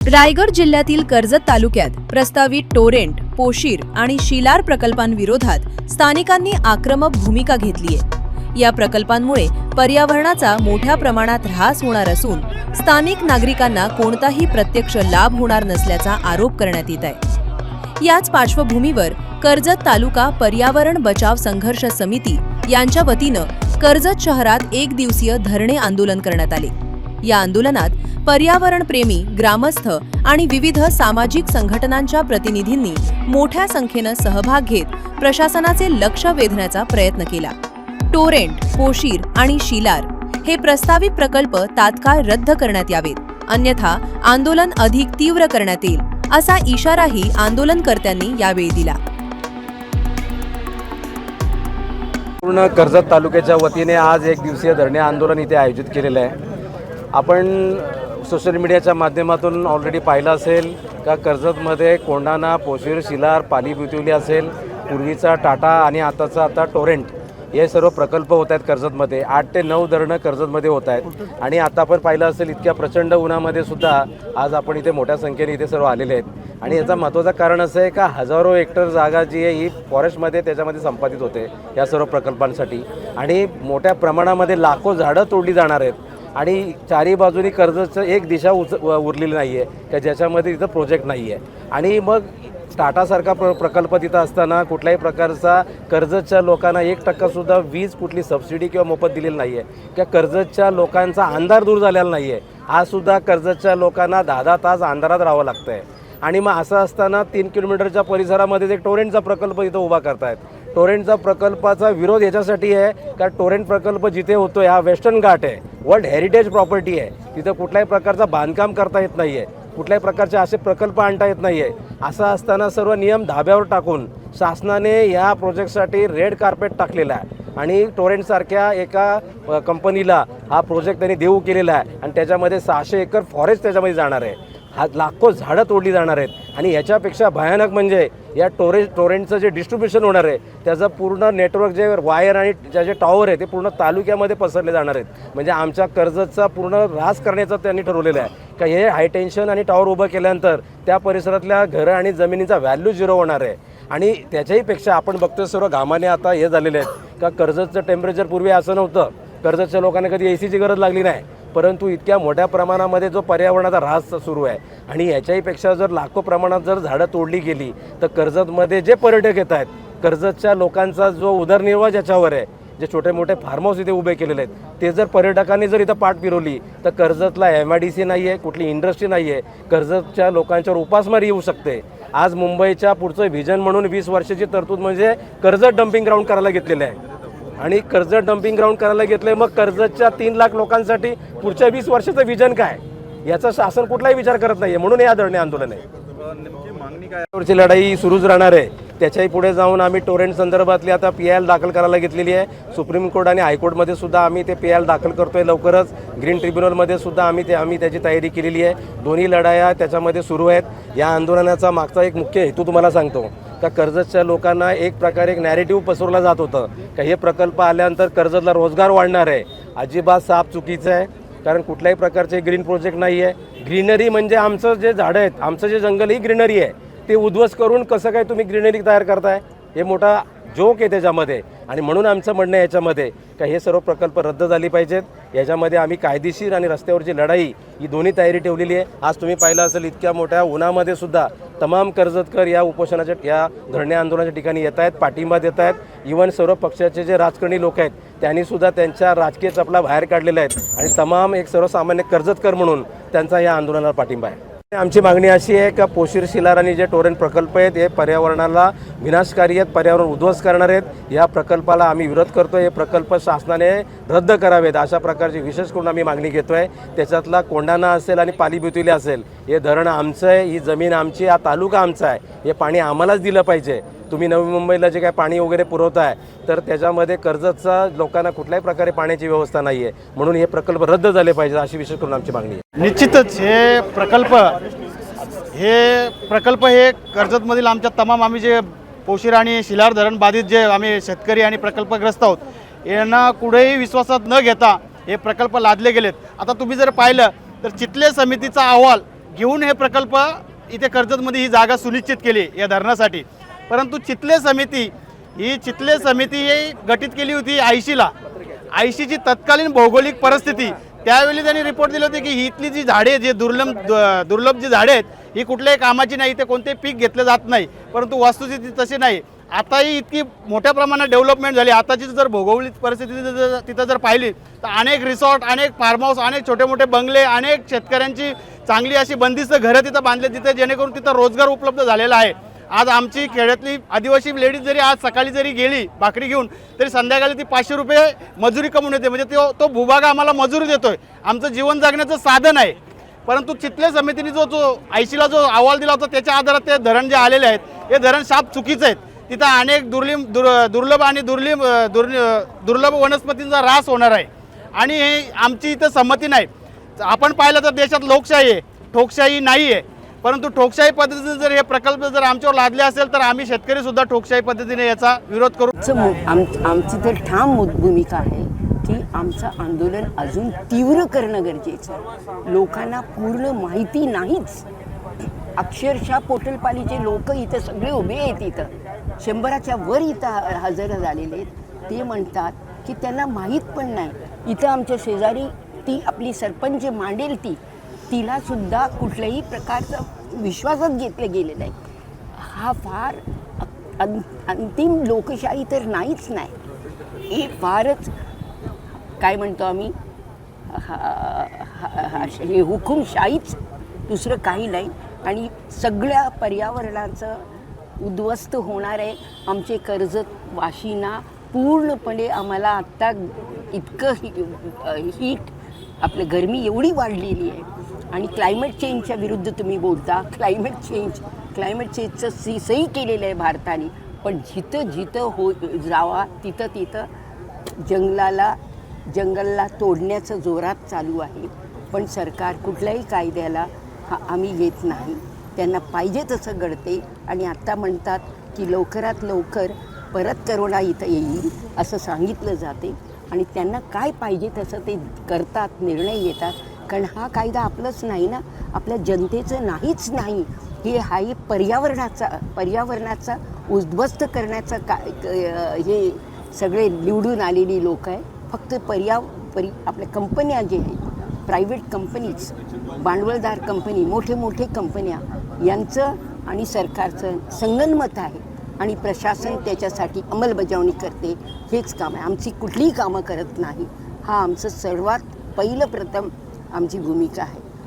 रायगड जिल्ह्यातील कर्जत तालुक्यात प्रस्तावित टोरेंट, पोशीर आणि शिलार प्रकल्पांविरोधात स्थानिकांनी आक्रमक भूमिका घेतली आहे। या प्रकल्पांमुळे पर्यावरणाचा मोठ्या प्रमाणात ऱ्हास होणार असून स्थानिक नागरिकांना कोणताही प्रत्यक्ष लाभ होणार नसल्याचा आरोप करण्यात येत आहे। याच पार्श्वभूमीवर कर्जत तालुका पर्यावरण बचाव संघर्ष समिती यांच्या वतीनं कर्जत शहरात एक दिवसीय धरणे आंदोलन करण्यात आले। या आंदोलनात पर्यावरण प्रेमी, ग्रामस्थ आणि विविध सामाजिक संघटनांच्या प्रतिनिधींनी मोठ्या संख्येनं सहभाग घेत प्रशासनाचे लक्ष वेधण्याचा प्रयत्न केला। टोरेंट, पोशीर आणि शिलार हे प्रस्तावित प्रकल्प तात्काळ रद्द करण्यात यावेत, अन्यथा आंदोलन अधिक तीव्र करण्यात येईल असा इशाराही आंदोलनकर्त्यांनी यावेळी दिला। पूर्ण कर्जत तालुक्याच्या वतीने आज एक दिवसीय धरणे आंदोलन इथे आयोजित केलेलं आहे। आपण सोशल मीडियाच्या माध्यमातून ऑलरेडी पाहिलं असेल का कर्जतमध्ये कोंढाणा, पोशीर, शिलार, पाली बिचोली असेल, पूर्वीचा टाटा आणि आता टोरेंट हे सर्व प्रकल्प होत आहेत कर्जतमध्ये। 8 ते 9 धरणं कर्जतमध्ये होत आहेत आणि आता आपण पाहिलं असेल इतक्या प्रचंड उन्हामध्ये सुद्धा आज आपण इथे मोठ्या संख्येने इथे सर्व आलेले आहेत। आणि याचं महत्त्वाचं कारण असं आहे का हजारो हेक्टर जागा जी आहे ही फॉरेस्टमध्ये त्याच्यामध्ये संपादित होते या सर्व प्रकल्पांसाठी आणि मोठ्या प्रमाणामध्ये लाखो झाडं तोडली जाणार आहेत आणि चारी बाजूनी कर्जतचं एक दिशा उरलेली नाही आहे का ज्याच्यामध्ये तिथं प्रोजेक्ट नाही आहे। आणि मग टाटासारखा प्रकल्प तिथं असताना कुठल्याही प्रकारचा कर्जतच्या लोकांना 1% वीज कुठली सबसिडी किंवा मोफत दिलेली नाही आहे किंवा कर्जतच्या लोकांचा अंधार दूर झालेला नाही आहे। आजसुद्धा कर्जतच्या लोकांना 10-10 तास अंधारात राहावं लागतं आहे। आणि मग असं असताना 3 किलोमीटरच्या परिसरामध्ये एक टोरेंटचा प्रकल्प इथं उभा करतायत। टोरेंटचा प्रकल्पाचा विरोध याच्यासाठी आहे का टोरेंट प्रकल्प जिथे होतो हा वेस्टर्न घाट आहे, वर्ल्ड हेरिटेज प्रॉपर्टी आहे, तिथं कुठल्याही प्रकारचा बांधकाम करता येत नाही आहे, कुठल्याही प्रकारचे असे प्रकल्प आणता येत नाही आहे। असं असताना सर्व नियम धाब्यावर टाकून शासनाने या प्रोजेक्टसाठी रेड कार्पेट टाकलेला आहे आणि टोरेंटसारख्या एका कंपनीला हा प्रोजेक्ट त्यांनी देऊ केलेला आहे आणि त्याच्यामध्ये 600 एकर फॉरेस्ट त्याच्यामध्ये जाणार आहे। लाखो झाडं तोडली जाणार आहेत आणि याच्यापेक्षा भयानक म्हणजे या टोरेंटचं जे डिस्ट्रीब्युशन होणार आहे त्याचं पूर्ण नेटवर्क जे वायर आणि जे टॉवर आहे ते पूर्ण तालुक्यामध्ये पसरले जाणार आहेत। म्हणजे आमच्या कर्जतचा पूर्ण ऱ्हास करण्याचं त्यांनी ठरवलेलं आहे का हे हाय टेन्शन आणि टॉवर उभं केल्यानंतर त्या परिसरातल्या घरं आणि जमिनीचा व्हॅल्यू झिरो होणार आहे। आणि त्याच्याही पेक्षा आपण बघतोय सर्व घामाने आता हे झालेले आहेत का कर्जतचं टेम्परेचर पूर्वी असं नव्हतं, कर्जतच्या लोकांना कधी ACची गरज लागली नाही, परंतु इतक्या मोठ्या प्रमाणामध्ये जो पर्यावरणाचा ऱ्हास सुरू आहे आणि याच्याही पेक्षा जर लाखो प्रमाणात जर झाडं तोडली गेली तर कर्जतमध्ये जे पर्यटक येत आहेत, कर्जतच्या लोकांचा जो उदरनिर्वाह ज्याच्यावर आहे, जे छोटे मोठे फार्म हाऊस इथे उभे केलेले आहेत ते जर पर्यटकांनी जर इथं पाठ फिरवली तर कर्जतला MIDC नाही आहे, कुठली इंडस्ट्री नाही आहे, कर्जतच्या लोकांच्यावर उपासमारी येऊ शकते। आज मुंबईच्या पुढचं व्हिजन म्हणून 20 वर्षाची तरतूद म्हणजे कर्जत डम्पिंग ग्राउंड करायला घेतलेलं आहे आणि कर्जत डम्पिंग ग्राउंड करायला घेतलंय। मग कर्जतच्या 3 लाख लोकांसाठी पुढच्या 20 वर्षाचं विजन काय याचा शासन कुठलाही विचार करत नाहीये, म्हणून या धरणे आंदोलन आहे। मागणी काय लढाई सुरूच राहणार आहे। त्याच्याही पुढे जाऊन आम्ही टोरेंट संदर्भातली आता PIL दाखल करायला घेतलेली आहे। सुप्रीम कोर्ट आणि हायकोर्टमध्ये सुद्धा आम्ही ते PIL दाखल करतोय लवकरच। ग्रीन ट्रिब्युनलमध्ये सुद्धा आम्ही त्याची तयारी केलेली आहे। दोन्ही लढाया त्याच्यामध्ये सुरू आहेत। या आंदोलनाचा मागचा एक मुख्य हेतू तुम्हाला सांगतो का कर्जतच्या लोकांना एक प्रकारे एक नॅरेटिव्ह पसरवला जात होतं का हे प्रकल्प आल्यानंतर कर्जतला रोजगार वाढणार आहे। अजिबात साफ चुकीचं आहे, कारण कुठल्याही प्रकारचे ग्रीन प्रोजेक्ट नाही आहे। ग्रीनरी म्हणजे आमचं जे झाडं आहेत, आमचं जे जंगल ही ग्रीनरी आहे, ते उद्ध्वस्त करून कसं काय तुम्ही ग्रीनरी तयार करताय, हे मोठा जोक आहे त्याच्यामध्ये। आणि म्हणून आमचं म्हणणं आहे याच्यामध्ये का हे सर्व प्रकल्प रद्द झाले पाहिजेत। याच्यामध्ये आम्ही कायदेशीर आणि रस्त्यावरची लढाई ही दोन्ही तयारी ठेवलेली आहे। आज तुम्ही पाहिलं असेल इतक्या मोठ्या उन्हामध्ये सुद्धा तमाम कर्जतकर या उपोषणाच्या या धरणे आंदोलनाच्या ठिकाणी येत आहेत, पाठिंबा देत आहेत। इव्हन सर्व पक्षाचे जे राजकारणी लोक आहेत त्यांनी सुद्धा त्यांच्या राजकीय चपला बाहेर काढलेल्या आहेत आणि तमाम एक सर्वसामान्य कर्जतकर म्हणून त्यांचा या आंदोलनाला पाठिंबा आहे। आमची मागणी अशी आहे का पोशीर, शिलार आणि जे टोरेंट प्रकल्प आहेत हे पर्यावरणाला विनाशकारी आहेत, पर्यावरण उद्ध्वस्त करणार आहेत। या प्रकल्पाला आम्ही विरोध करतोय। हे प्रकल्प शासनाने रद्द करावेत अशा प्रकारची विशेष करून आम्ही मागणी घेतोय। त्याच्यातला कोंढाणा असेल आणि पाली बिचोली असेल हे धरण आमचं आहे, ही जमीन आमची, हा तालुका आमचा आहे, हे पाणी आम्हालाच दिलं पाहिजे। तुम्ही नवी मुंबईला जे काय पाणी वगैरे पुरवताय तर त्याच्यामध्ये कर्जतचा लोकांना कुठल्याही प्रकारे पाण्याची व्यवस्था नाही आहे, म्हणून हे प्रकल्प रद्द झाले पाहिजे अशी विशेष करून आमची मागणी आहे। निश्चितच हे प्रकल्प हे कर्जतमधील आमच्या तमाम आम्ही जे पोशीर आणि शिलार धरण बाधित जे आम्ही शेतकरी आणि प्रकल्पग्रस्त आहोत यांना कुठेही विश्वासात न घेता हे प्रकल्प लादले गेलेत। आता तुम्ही जर पाहिलं तर चिखले समितीचा अहवाल घेऊन हे प्रकल्प इथे कर्जतमध्ये ही जागा सुनिश्चित केली या धरणासाठी. परंतु चितले समिती ही गठीत केली होती 80ला. 80ची तत्कालीन भौगोलिक परिस्थिती, त्यावेळी त्यांनी रिपोर्ट दिले होते की ही इथली जी झाडे, जे दुर्लभ जी झाडे आहेत, ही कुठल्याही कामाची नाही, ते कोणते पीक घेतलं जात नाही. परंतु वस्तुस्थिती तशी नाही. आताही इतकी मोठ्या प्रमाणात डेव्हलपमेंट झाली. आताची जर भौगोलिक परिस्थिती तिथं जर पाहिली तर अनेक रिसॉर्ट, अनेक फार्म हाऊस, अनेक छोटे मोठे बंगले, अनेक शेतकऱ्यांची चांगली अशी बंदिस्त घरं तिथं बांधले, तिथे जेणेकरून तिथं रोजगार उपलब्ध झालेला आहे. आज आमची खेड्यातली आदिवासी लेडीज जरी आज सकाळी जरी गेली भाकरी घेऊन, तरी संध्याकाळी ती 500 रुपये मजुरी कमवून येते. म्हणजे तो भूभाग आम्हाला मजुरी देतोय, आमचं जीवन जगण्याचं साधन आहे. परंतु चितले समितीने जो 80ला जो अहवाल दिला होता, त्याच्या आधारात ते धरण जे आलेले आहेत, हे धरण साप चुकीचं आहेत. तिथं अनेक दुर्लभ आणि दुर्लभ वनस्पतींचा ऱ्हास होणार आहे आणि हे आमची इथं संमती नाही. आपण पाहिलं तर देशात लोकशाही आहे, ठोकशाही नाही आहे. परंतु ठोकशाही पद्धतीने जर हे प्रकल्प जर आमच्यावर लादले असेल तर आम्ही शेतकरी सुद्धा ठोकशाही पद्धतीने याचा विरोध करू. आमची तर ठाम भूमिका आहे की आमचं आंदोलन अजून तीव्र करणं गरजेचं आहे. लोकांना पूर्ण माहिती नाहीच. अक्षरशः पोटलपालीचे लोक इथं सगळे उभे आहेत, इथं 100च्या वर इथं हजर झालेले आहेत. ते म्हणतात की त्यांना माहीत पण नाही. इथं आमच्या शेजारी ती आपली सरपंच मांडेल तिलासुद्धा कुठल्याही प्रकारचं विश्वासात घेतलं गेलं नाही. हा फार अंतिम लोकशाही तर नाहीच नाही. हे फारच काय म्हणतो आम्ही, हे हुकुमशाहीच, दुसरं काही नाही. आणि सगळ्या पर्यावरणाचं उद्ध्वस्त होणार आहे. आमचे कर्जत वाशींना पूर्णपणे आम्हाला आत्ता इतकं हीट, आपलं गरमी एवढी वाढलेली आहे. आणि क्लायमेट चेंजच्या विरुद्ध तुम्ही बोलता. क्लायमेट चेंजचं सही केलेलं आहे भारताने. पण जिथं जावा तिथं जंगलाला तोडण्याचं जोरात चालू आहे. पण सरकार कुठल्याही कायद्याला आम्ही येत नाही. त्यांना पाहिजे तसं घडते. आणि आत्ता म्हणतात की लवकरात लवकर परत करोना इथं येईल असं सांगितलं जाते. आणि त्यांना काय पाहिजे तसं ते करतात, निर्णय घेतात. कारण हा कायदा आपलंच नाही ना, आपल्या जनतेचं नाहीच नाही. हे पर्यावरणाचा उद्ध्वस्त करण्याचा हे सगळे निवडून आलेली लोक आहे. फक्त आपल्या कंपन्या जे आहेत, प्रायव्हेट कंपनीज, भांडवलदार कंपनी, मोठे कंपन्या यांचं आणि सरकारचं संगनमत आहे. आणि प्रशासन त्याच्यासाठी अंमलबजावणी करते. हेच काम आहे. आमची कुठलीही कामं करत नाही. हा आमचं सर्वात प्रथम आमची भूमिका आहे.